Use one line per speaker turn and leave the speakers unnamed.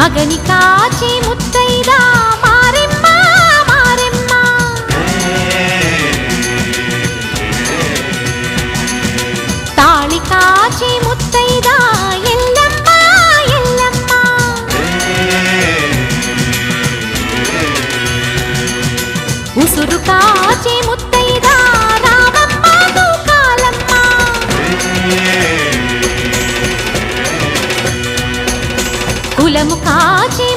మగని కాచి ముత్తైదా మారెమ్మ మారెమ్మ తాళి కాచి ముత్తైదా ఎల్లమ్మ ఎల్లమ్మ ఉసురు కాచి ముత్తైదా రామమ్మ తూకాలమ్మ కులము కాచి